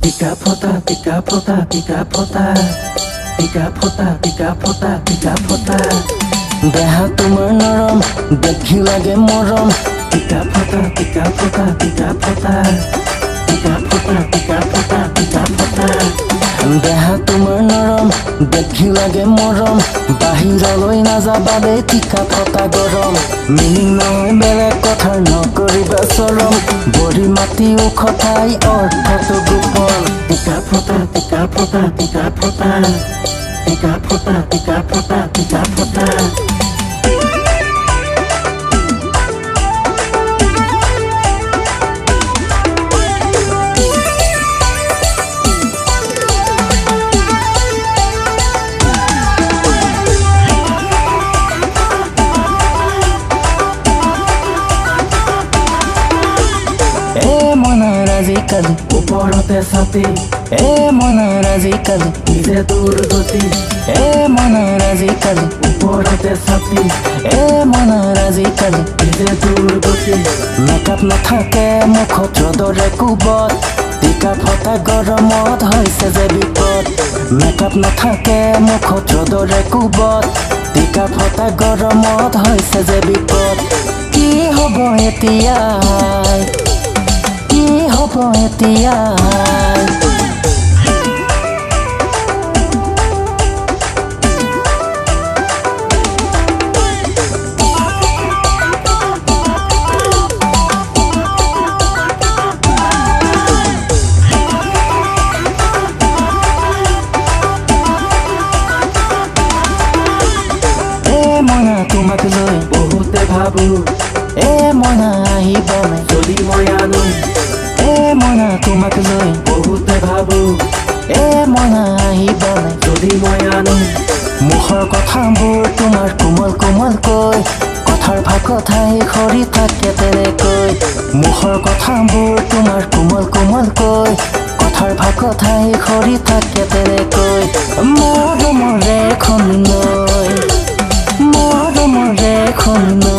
Tika phota, tika phota, tika phota, tika phota, tika phota, tika phota. দেহা তোমাৰ নৰম দেখি লাগে মৰম Tika phota, tika phota, tika phota, tika phota, tika phota, tika phota. দেহা তোমাৰ নৰম দেখি লাগে মৰম বাহিৰলৈ নাযাবা দে টিকা ফটা গৰম মিনিং নহয় বেলেগ কথা নকৰিবা চৰম বৰি মাটি উখতাই অৰ্থটো গোপন Tika phota, tika phota, tika phota, tika phota, tika phota, tika phota. আজিকালি ওপৰতে ছাতি এ মনৰ আজিকালি নিজে দূৰ গতি এ মনৰ আজিকালি ওপৰতে ছাতি এ মনৰ আজিকালি নিজে দূৰ গতি মেকআপ নাথাকে মুখত ৰ'দৰে কোবত টিকা ফটা গৰমত হৈছে যে বিপদ মেকআপ নাথাকে মুখত ৰ'দৰে কোবত টিকা ফটা গৰমত হৈছে যে বিপদ কি হ'ব এতিয়া কি হ'ব এতিয়া তোমাক লৈ বহুতে ভাবো এ মনা আহিবনে যদি মই আনো এ মনা তোমাক লৈ বহুতে ভাবো এ মনা আহিবনে যদি মই আনো মুখৰ কথাবোৰ তোমাৰ কোমল কোমলকৈ কথাৰ ভাকঠাই সৰি থাকে তেনেকৈ মুখৰ কথাবোৰ তোমাৰ কোমল কোমলকৈ কথাৰ ভাকঠাই সৰি থাকে তেনেকৈ মৰমৰে খনি নৈ মৰমৰে খনি